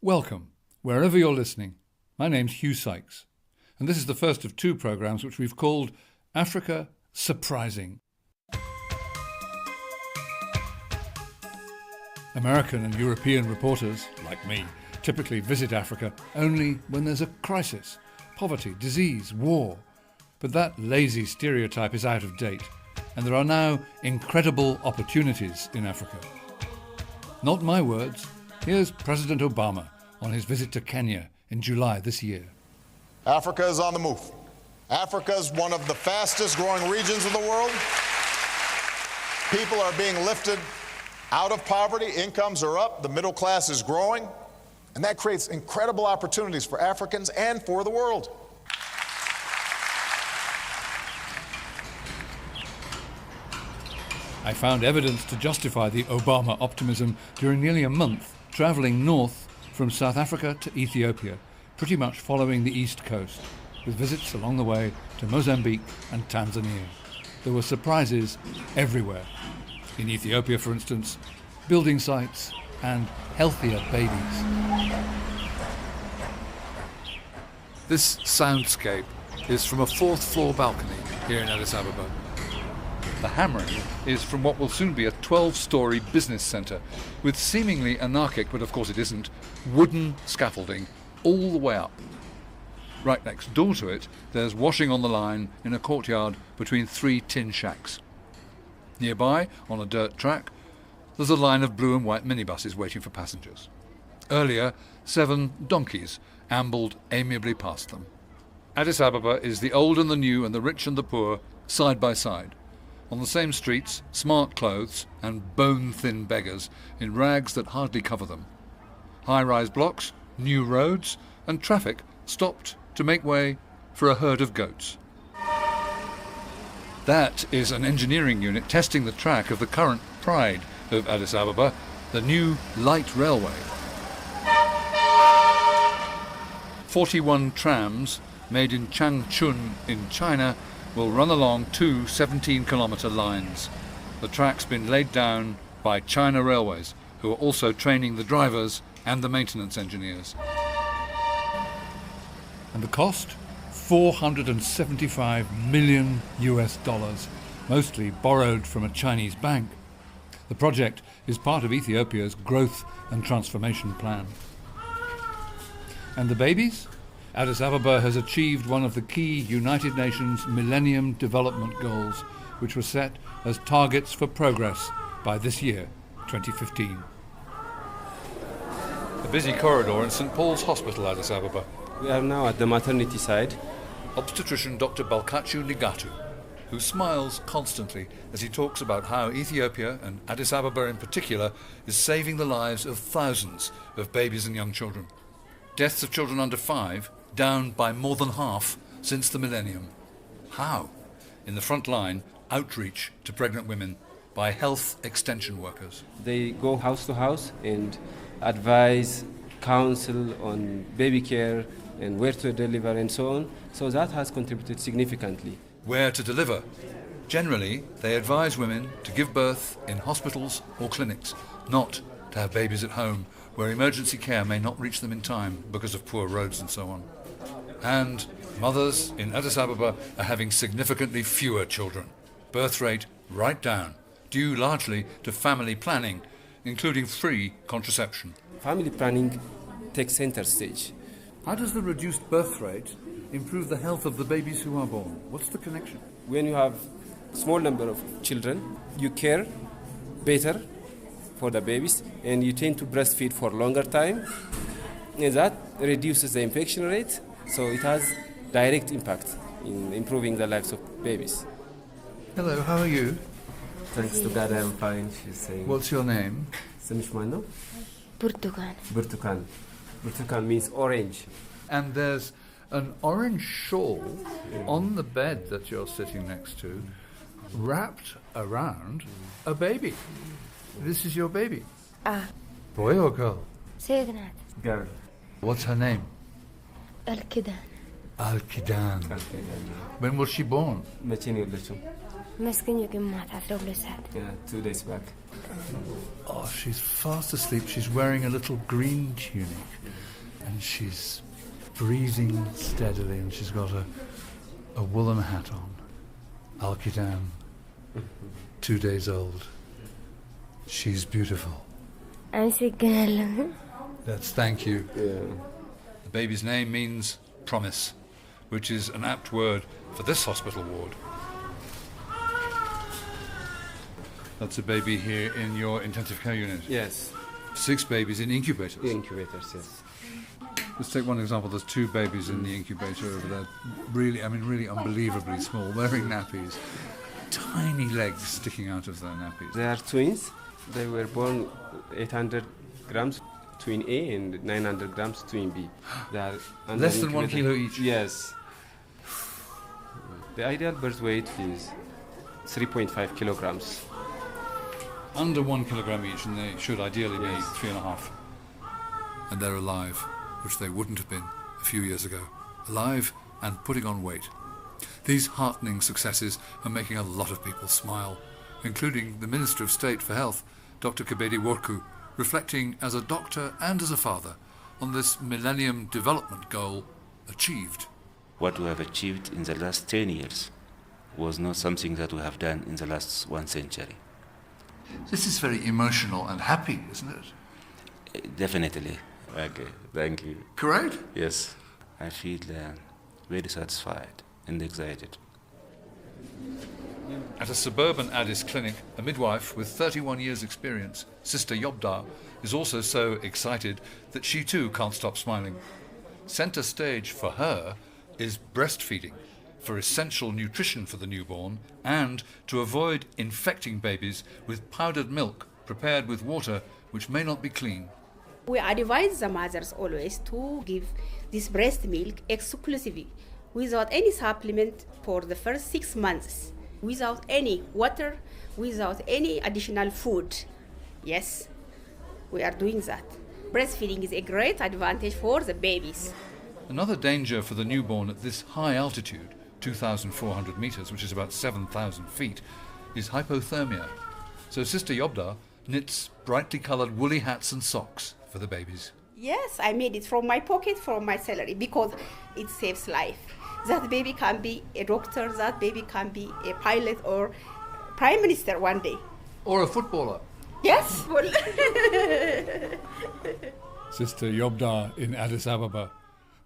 Welcome, wherever you're listening. My name's Hugh Sykes, and this is the first of two programmes which we've called Africa Surprising. American and European reporters, like me, typically visit Africa only when there's a crisis, poverty, disease, war. But that lazy stereotype is out of date, and there are now incredible opportunities in Africa. Not my words. Here's President Obama on his visit to Kenya in July this year. Africa is on the move. Africa is one of the fastest growing regions of the world. People are being lifted out of poverty, incomes are up, the middle class is growing, and that creates incredible opportunities for Africans and for the world. I found evidence to justify the Obama optimism during nearly a month travelling north from South Africa to Ethiopia, pretty much following the east coast, with visits along the way to Mozambique and Tanzania. There were surprises everywhere. In Ethiopia, for instance, building sites and healthier babies. This soundscape is from a fourth-floor balcony here in Addis Ababa. The hammering is from what will soon be a 12-storey business centre with seemingly anarchic, but of course it isn't, wooden scaffolding all the way up. Right next door to it, there's washing on the line in a courtyard between three tin shacks. Nearby, on a dirt track, there's a line of blue and white minibuses waiting for passengers. Earlier, 7 donkeys ambled amiably past them. Addis Ababa is the old and the new and the rich and the poor, side by side. On the same streets, smart clothes and bone-thin beggars in rags that hardly cover them. High-rise blocks, new roads, and traffic stopped to make way for a herd of goats. That is an engineering unit testing the track of the current pride of Addis Ababa, the new light railway. 41 trams made in Changchun in China will run along 2 17-kilometre lines. The track's been laid down by China Railways, who are also training the drivers and the maintenance engineers. And the cost? $475 million, mostly borrowed from a Chinese bank. The project is part of Ethiopia's growth and transformation plan. And the babies? Addis Ababa has achieved one of the key United Nations Millennium Development Goals, which were set as targets for progress by this year, 2015. A busy corridor in St. Paul's Hospital, Addis Ababa. We are now at the maternity side. Obstetrician Dr. Balkachu Ligatu, who smiles constantly as he talks about how Ethiopia, and Addis Ababa in particular, is saving the lives of thousands of babies and young children. Deaths of children under 5 down by more than half since the millennium. How? In the Frontline, outreach to pregnant women by health extension workers. They go house to house and advise, counsel on baby care and where to deliver and so on. So that has contributed significantly. Where to deliver? Generally, they advise women to give birth in hospitals or clinics, not to have babies at home, where emergency care may not reach them in time because of poor roads and so on. And mothers in Addis Ababa are having significantly fewer children. Birth rate right down, due largely to family planning, including free contraception. Family planning takes center stage. How does the reduced birth rate improve the health of the babies who are born? What's the connection? When you have a small number of children, you care better for the babies and you tend to breastfeed for a longer time. And that reduces the infection rate, so it has direct impact in improving the lives of babies. Hello, how are you? Thanks to God, I'm fine, she's saying. What's your name? Semishmano? Burtukan. Burtukan. Burtukan means orange. And there's an orange shawl on the bed that you're sitting next to, wrapped around a baby. This is your baby. Boy or girl? Segnat. Girl. What's her name? Al-Kidan. Al-Kidan. When was she born? مسكين يمكن ما تعرف لو لسات. Yeah, 2 days back. Oh, she's fast asleep. She's wearing a little green tunic. And she's breathing steadily, and she's got a woolen hat on. Al-Qitam, 2 days old. She's beautiful. አመሰግናለሁ። Let's thank you. The baby's name means promise, which is an apt word for this hospital ward. That's a baby here in your intensive care unit. Yes, 6 babies in incubators. incubators, yes. Let's take one example. There's 2 babies in the incubator over there. Really unbelievably small, wearing nappies. Tiny legs sticking out of their nappies. They are twins. They were born 800 grams twin A and 900 grams twin B. They are under Less than 1 incubator. kilo each? Yes. The ideal birth weight is 3.5 kilograms. Under 1 kilogram each, and they should ideally be Yes. 3.5. And they're alive, which they wouldn't have been a few years ago. Alive and putting on weight. These heartening successes are making a lot of people smile, including the Minister of State for Health, Dr. Kebede Worku, reflecting as a doctor and as a father on this Millennium Development Goal achieved. What we have achieved in the last 10 years was not something that we have done in the last 1 century. This is very emotional and happy, isn't it? Definitely. Okay, thank you. Correct? Yes, I feel very satisfied and excited. At a suburban Addis clinic, a midwife with 31 years' experience, Sister Yobda, is also so excited that she too can't stop smiling. Centre stage for her is breastfeeding, for essential nutrition for the newborn and to avoid infecting babies with powdered milk prepared with water which may not be clean. We advise the mothers always to give this breast milk exclusively, without any supplement for the first 6 months, without any water, without any additional food. Yes, we are doing that. Breastfeeding is a great advantage for the babies. Another danger for the newborn at this high altitude, 2,400 meters, which is about 7,000 feet, is hypothermia. So Sister Yobda knits brightly colored woolly hats and socks for the babies. Yes, I made it from my pocket, from my salary, because it saves life. That baby can be a doctor, that baby can be a pilot or prime minister one day. Or a footballer. Yes, well. Sister Yobda in Addis Ababa.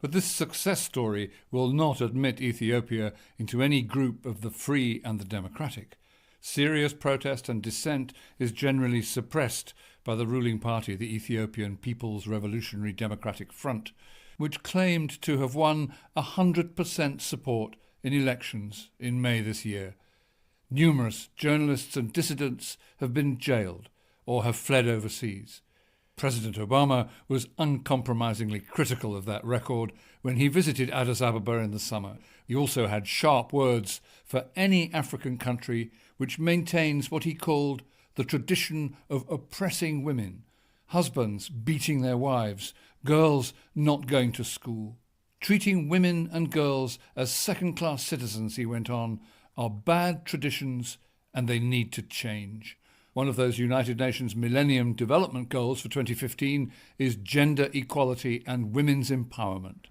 But this success story will not admit Ethiopia into any group of the free and the democratic. Serious protest and dissent is generally suppressed by the ruling party, the Ethiopian People's Revolutionary Democratic Front, which claimed to have won 100% support in elections in May this year. Numerous journalists and dissidents have been jailed or have fled overseas. President Obama was uncompromisingly critical of that record when he visited Addis Ababa in the summer. He also had sharp words for any African country which maintains what he called the tradition of oppressing women, husbands beating their wives, girls not going to school. Treating women and girls as second-class citizens, he went on, are bad traditions and they need to change. One of those United Nations Millennium Development Goals for 2015 is gender equality and women's empowerment.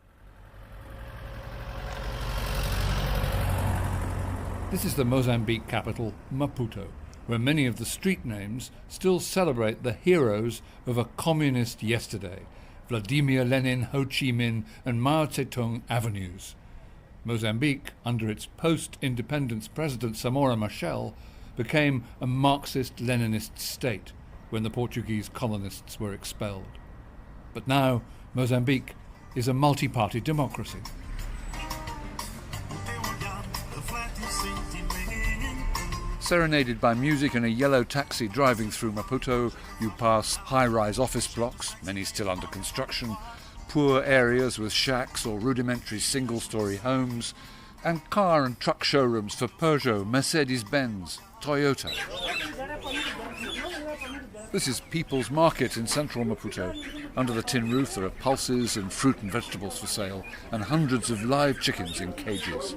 This is the Mozambique capital, Maputo, where many of the street names still celebrate the heroes of a communist yesterday, Vladimir Lenin, Ho Chi Minh and Mao Zedong avenues. Mozambique, under its post-independence president Samora Machel, became a Marxist-Leninist state when the Portuguese colonists were expelled. But now Mozambique is a multi-party democracy. Serenaded by music in a yellow taxi driving through Maputo, you pass high-rise office blocks, many still under construction, poor areas with shacks or rudimentary single-story homes, and car and truck showrooms for Peugeot, Mercedes-Benz, Toyota. This is People's Market in central Maputo. Under the tin roof there are pulses and fruit and vegetables for sale, and hundreds of live chickens in cages.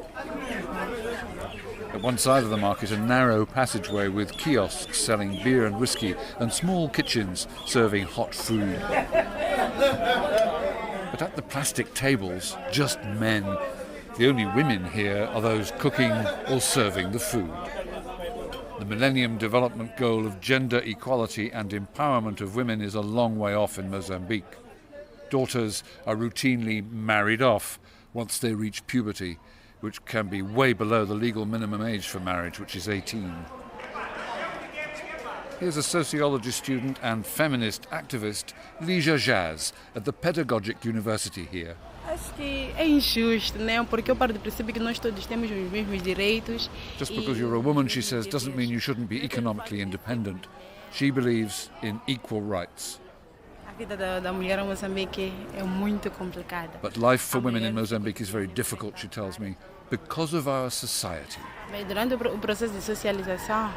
At one side of the market, a narrow passageway with kiosks selling beer and whiskey and small kitchens serving hot food. At But at the plastic tables, just men. The only women here are those cooking or serving the food. The Millennium Development Goal of gender equality and empowerment of women is a long way off in Mozambique. Daughters are routinely married off once they reach puberty, which can be way below the legal minimum age for marriage, which is 18. Here's a sociology student and feminist activist, Lígia Jazz, at the Pedagogic University here. Acho que é injusto, né? Porque eu paro do princípio que nós todos temos os mesmos direitos. Just because you're a woman, she says, doesn't mean you shouldn't be economically independent. She believes in equal rights. A vida da mulher em Moçambique é muito complicada. But life for women in Mozambique is very difficult, she tells me, because of our society. Durante o processo de socialização,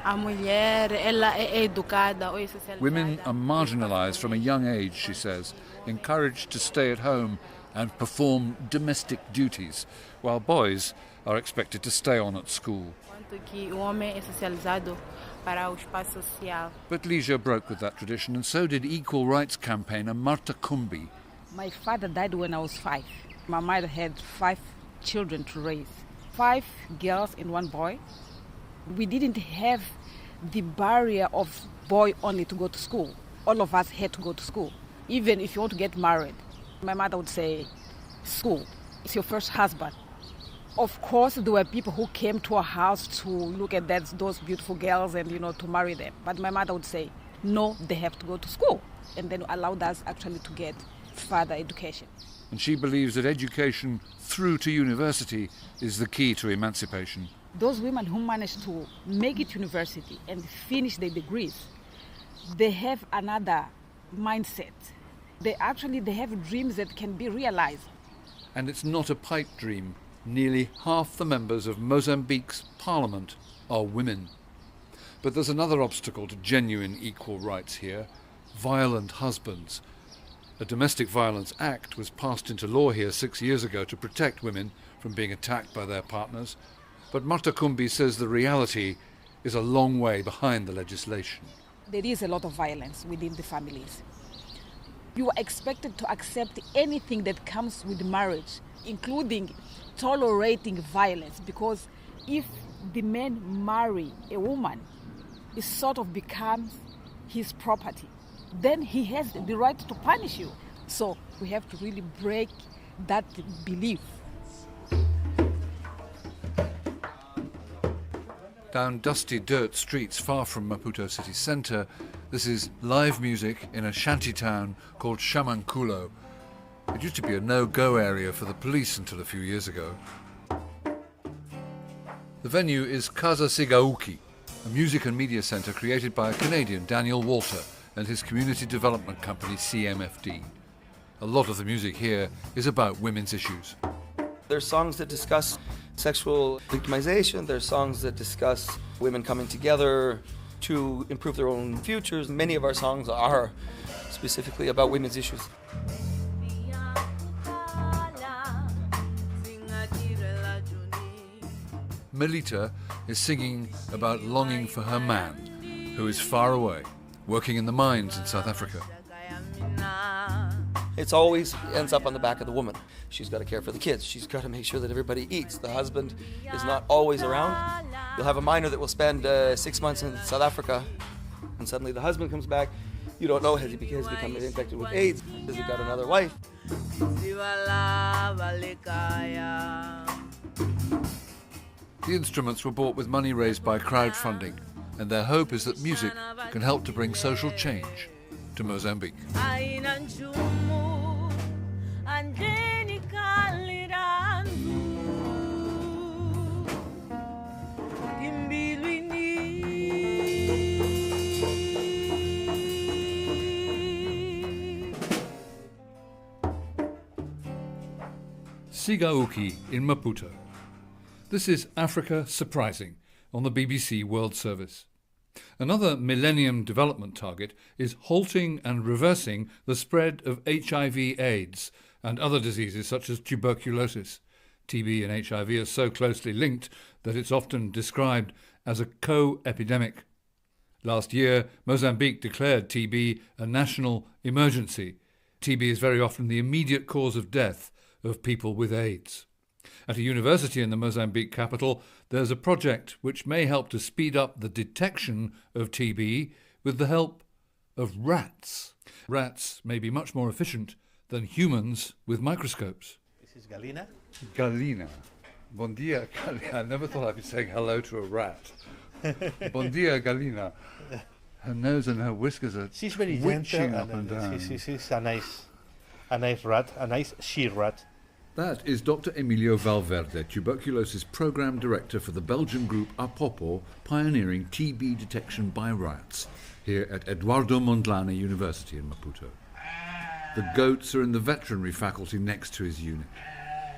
a mulher ela é educada ou é socializada. Women are marginalised from a young age, she says, encouraged to stay at home and perform domestic duties, while boys are expected to stay on at school. Enquanto que o homem é socializado para o espaço social. But Lígia broke with that tradition, and so did equal rights campaigner Marta Kumbi. My father died when I was 5. My mother had 5 children to raise. 5 girls and 1 boy. We didn't have the barrier of boy only to go to school. All of us had to go to school. Even if you want to get married, my mother would say, school, it's your first husband. Of course, there were people who came to our house to look at those beautiful girls and, to marry them. But my mother would say, no, they have to go to school. And then allowed us actually to get further education. And she believes that education through to university is the key to emancipation. Those women who manage to make it university and finish their degrees, they have another mindset. They have dreams that can be realized. And it's not a pipe dream. Nearly half the members of Mozambique's parliament are women. But there's another obstacle to genuine equal rights here: violent husbands. A domestic violence act was passed into law here 6 years ago to protect women from being attacked by their partners. But Marta Kumbi says the reality is a long way behind the legislation. There is a lot of violence within the families. You are expected to accept anything that comes with marriage, including tolerating violence, because if the man marry a woman, it sort of becomes his property. Then he has the right to punish you. So we have to really break that belief. Down dusty dirt streets far from Maputo city centre, this is live music in a shanty town called Shamankulo. It used to be a no-go area for the police until a few years ago. The venue is Casa Sigauki, a music and media centre created by a Canadian, Daniel Walter, and his community development company CMFD. A lot of the music here is about women's issues. There's songs that discuss sexual victimization. There's songs that discuss women coming together to improve their own futures. Many of our songs are specifically about women's issues. Melita is singing about longing for her man, who is far away, working in the mines in South Africa. It's always ends up on the back of the woman. She's got to care for the kids. She's got to make sure that everybody eats. The husband is not always around. You'll have a miner that will spend 6 months in South Africa, and suddenly the husband comes back. You don't know, has he become infected with AIDS? Has he got another wife? The instruments were bought with money raised by crowdfunding, and their hope is that music can help to bring social change to Mozambique. Sigauki in Maputo. This is Africa Surprising on the BBC World Service. Another Millennium Development Target is halting and reversing the spread of HIV/AIDS and other diseases such as tuberculosis. TB and HIV are so closely linked that it's often described as a co-epidemic. Last year, Mozambique declared TB a national emergency. TB is very often the immediate cause of death of people with AIDS. At a university in the Mozambique capital, there's a project which may help to speed up the detection of TB with the help of rats. Rats may be much more efficient than humans with microscopes. This is Galina. Galina. Bon dia, Galina. I never thought I'd be saying hello to a rat. Bon dia, Galina. Her nose and her whiskers are She's very twitching gentle up and down. She's a nice rat, a nice she-rat. That is Dr. Emilio Valverde, tuberculosis program director for the Belgian group Apopo, pioneering TB detection by rats here at Eduardo Mondlane University in Maputo. The goats are in the veterinary faculty next to his unit.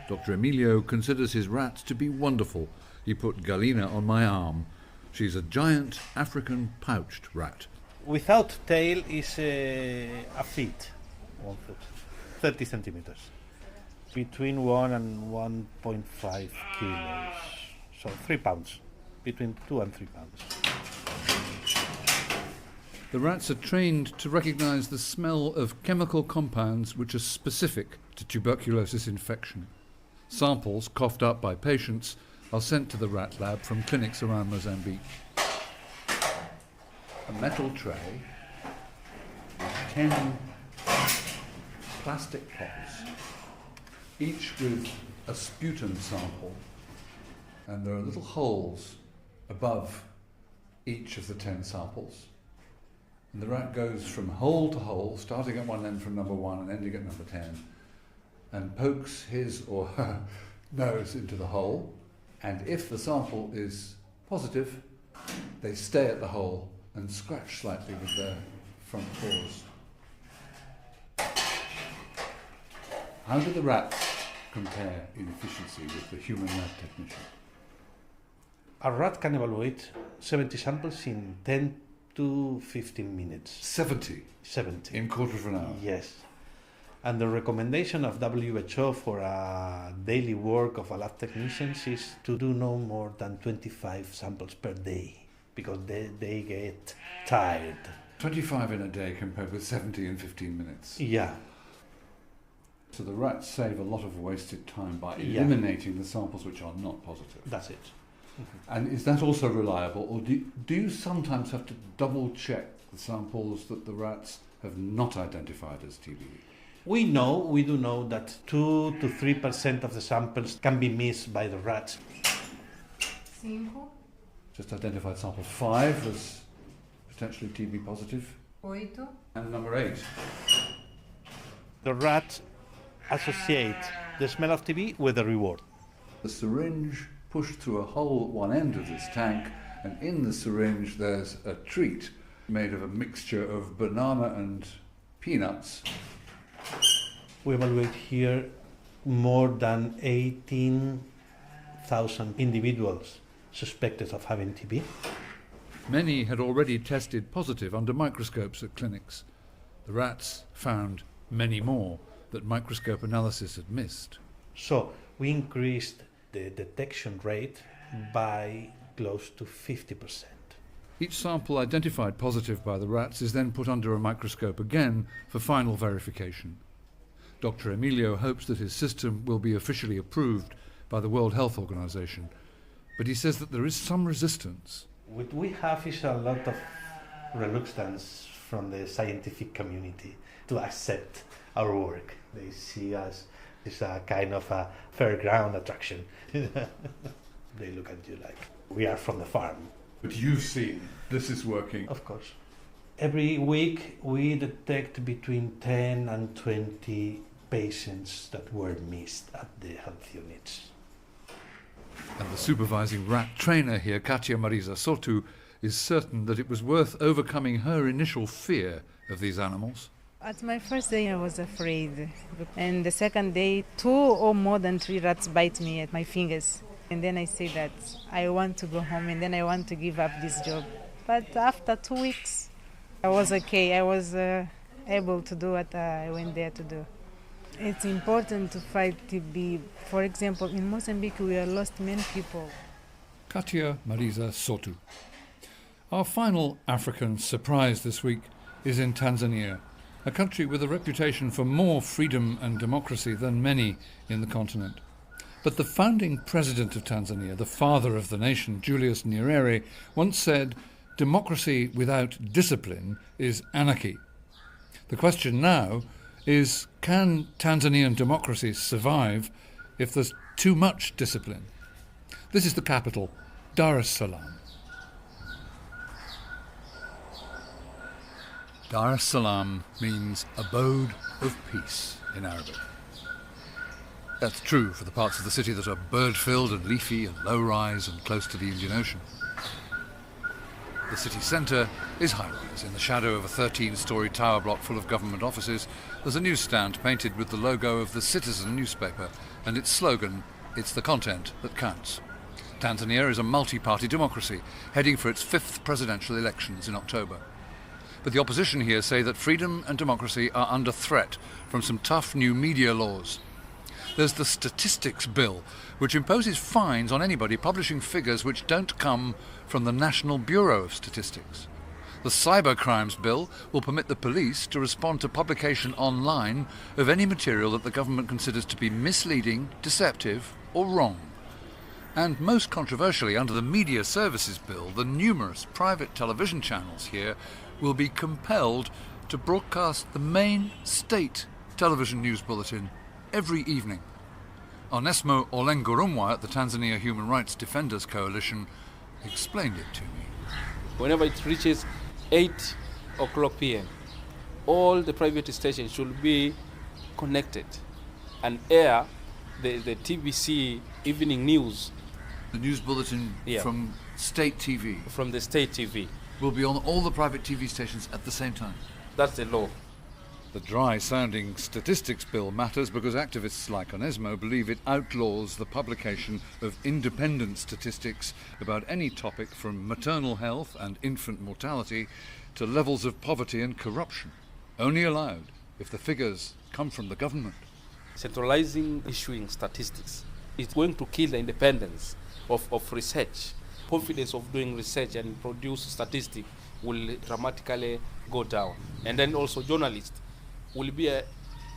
Dr. Emilio considers his rats to be wonderful. He put Galina on my arm. She's a giant African pouched rat. Without tail is a feet, 1 foot, 30 centimeters. Between 1 and 1.5 kilos, so 3 pounds, between 2 and 3 pounds. The rats are trained to recognize the smell of chemical compounds which are specific to tuberculosis infection. Samples coughed up by patients are sent to the rat lab from clinics around Mozambique. A metal tray with 10 plastic pots, each with a sputum sample, and there are little holes above each of the 10 samples. And the rat goes from hole to hole, starting at one end from number 1 and ending at number 10, and pokes his or her nose into the hole. And if the sample is positive, they stay at the hole and scratch slightly with their front paws. How do the rats compare in efficiency with the human lab technician? A rat can evaluate 70 samples in 10 to 15 minutes. 70? 70. In quarter of an hour? Yes. And the recommendation of WHO for a daily work of a lab technicians is to do no more than 25 samples per day, because they get tired. 25 in a day compared with 70 in 15 minutes? Yeah. So the rats save a lot of wasted time by eliminating the samples which are not positive. That's it. And is that also reliable, or do you sometimes have to double check the samples that the rats have not identified as TB? We do know that 2 to 3% of the samples can be missed by the rats. Just identified sample 5 as potentially TB positive. 8. And number 8. The rats associate the smell of TB with the reward. The syringe pushed through a hole at one end of this tank, and in the syringe there's a treat made of a mixture of banana and peanuts. We evaluate here more than 18,000 individuals suspected of having TB. Many had already tested positive under microscopes at clinics. The rats found many more that microscope analysis had missed. So we increased the detection rate by close to 50%. Each sample identified positive by the rats is then put under a microscope again for final verification. Dr. Emilio hopes that his system will be officially approved by the World Health Organization, but he says that there is some resistance. What we have is a lot of reluctance from the scientific community to accept our work. They see us as a kind of a fairground attraction. They look at you like we are from the farm. But you've seen this is working. Of course. Every week we detect between 10 and 20 patients that were missed at the health units. And the supervising rat trainer here, Katia Marisa Sotu, is certain that it was worth overcoming her initial fear of these animals. At my first day, I was afraid. And the second day, 2 or more than 3 rats bite me at my fingers. And then I say that I want to go home and then I want to give up this job. But after 2 weeks, I was okay. I was able to do what I went there to do. It's important to fight TB. For example, in Mozambique, we have lost many people. Katia Marisa Sotu. Our final African surprise this week is in Tanzania. a country with a reputation for more freedom and democracy than many in the continent. But the founding president of Tanzania, the father of the nation, Julius Nyerere, once said, "Democracy without discipline is anarchy." The question now is, can Tanzanian democracy survive if there's too much discipline? This is the capital, Dar es Salaam. Dar es Salaam means abode of peace in Arabic. That's true for the parts of the city that are bird-filled and leafy and low-rise and close to the Indian Ocean. The city centre is high-rise. In the shadow of a 13-storey tower block full of government offices, there's a newsstand painted with the logo of the Citizen newspaper and its slogan, "It's the content that counts." Tanzania is a multi-party democracy, heading for its 5th presidential elections in October. But the opposition here say that freedom and democracy are under threat from some tough new media laws. There's the Statistics Bill, which imposes fines on anybody publishing figures which don't come from the National Bureau of Statistics. The Cybercrimes Bill will permit the police to respond to publication online of any material that the government considers to be misleading, deceptive, or wrong. And most controversially, under the Media Services Bill, the numerous private television channels here will be compelled to broadcast the main state television news bulletin every evening. Onesmo Olengurumwa at the Tanzania Human Rights Defenders Coalition explained it to me. Whenever it reaches 8 o'clock p.m., all the private stations should be connected and air the TVC evening news. The news bulletin from state TV? From the state TV. Will be on all the private TV stations at the same time? That's the law. The dry-sounding Statistics Bill matters because activists like Onesmo believe it outlaws the publication of independent statistics about any topic from maternal health and infant mortality to levels of poverty and corruption, only allowed if the figures come from the government. Centralizing issuing statistics is going to kill the independence of research. Confidence of doing research and produce statistics will dramatically go down. And then also journalists will be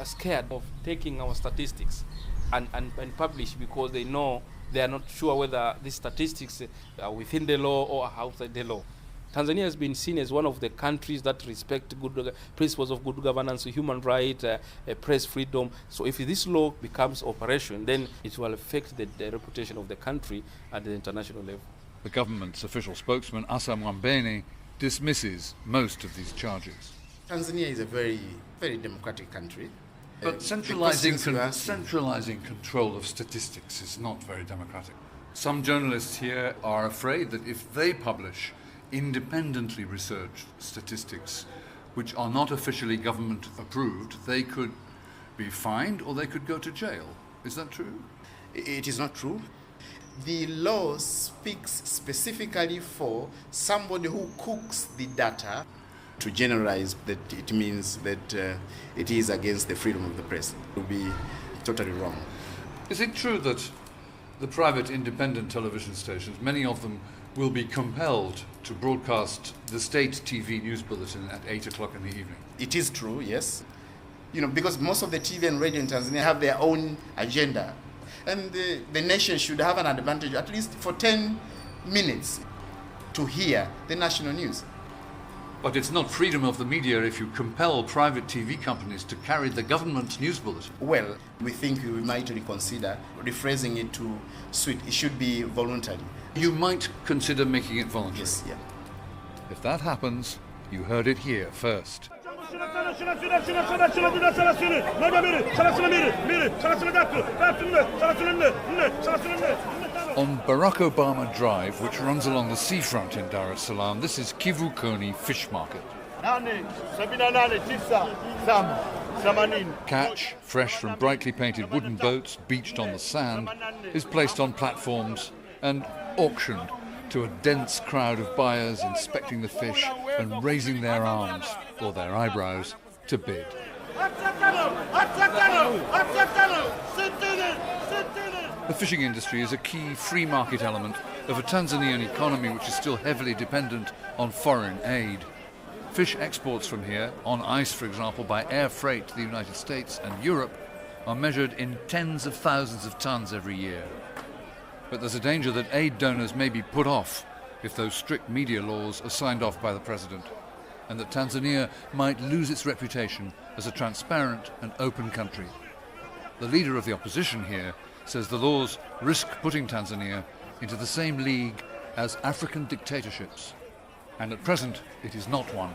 scared of taking our statistics and publish because they know they are not sure whether these statistics are within the law or outside the law. Tanzania has been seen as one of the countries that respect good principles of good governance, human rights, press freedom. So if this law becomes operation, then it will affect the reputation of the country at the international level. The government's official spokesman, Asa Mwambene, dismisses most of these charges. Tanzania is a very, very democratic country. But centralizing control of statistics is not very democratic. Some journalists here are afraid that if they publish independently researched statistics which are not officially government approved, they could be fined or they could go to jail. Is that true? It is not true. The law speaks specifically for somebody who cooks the data. To generalize that it means that it is against the freedom of the press. It would be totally wrong. Is it true that the private independent television stations, many of them, will be compelled to broadcast the state TV news bulletin at 8 o'clock in the evening? It is true, yes. Because most of the TV and radio in Tanzania have their own agenda. And the nation should have an advantage, at least for 10 minutes, to hear the national news. But it's not freedom of the media if you compel private TV companies to carry the government news bulletin. Well, we think we might reconsider rephrasing it to suit. It should be voluntary. You might consider making it voluntary? Yes, yeah. If that happens, you heard it here first. On Barack Obama Drive, which runs along the seafront in Dar es Salaam, this is Kivukoni Fish Market. Catch, fresh from brightly painted wooden boats beached on the sand, is placed on platforms and auctioned to a dense crowd of buyers inspecting the fish and raising their arms, or their eyebrows, to bid. The fishing industry is a key free market element of a Tanzanian economy which is still heavily dependent on foreign aid. Fish exports from here, on ice for example, by air freight to the United States and Europe, are measured in tens of thousands of tons every year. But there's a danger that aid donors may be put off if those strict media laws are signed off by the president, and that Tanzania might lose its reputation as a transparent and open country. The leader of the opposition here says the laws risk putting Tanzania into the same league as African dictatorships, and at present it is not one.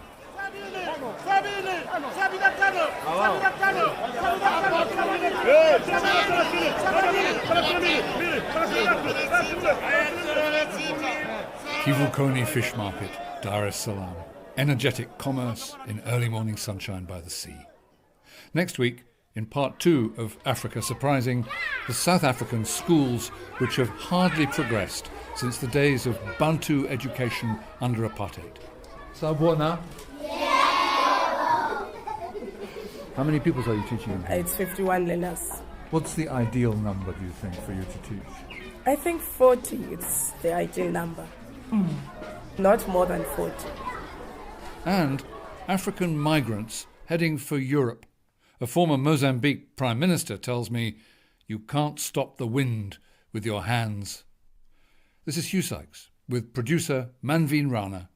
Kivukoni Fish Market, Dar es Salaam. Energetic commerce in early morning sunshine by the sea. Next week, in part 2 of Africa Surprising, the South African schools which have hardly progressed since the days of Bantu education under apartheid. Sawubona? How many pupils are you teaching in here? It's 51 learners. What's the ideal number, do you think, for you to teach? I think 40 is the ideal number. Not more than 40. And African migrants heading for Europe. A former Mozambique Prime Minister tells me, you can't stop the wind with your hands. This is Hugh Sykes with producer Manveen Rana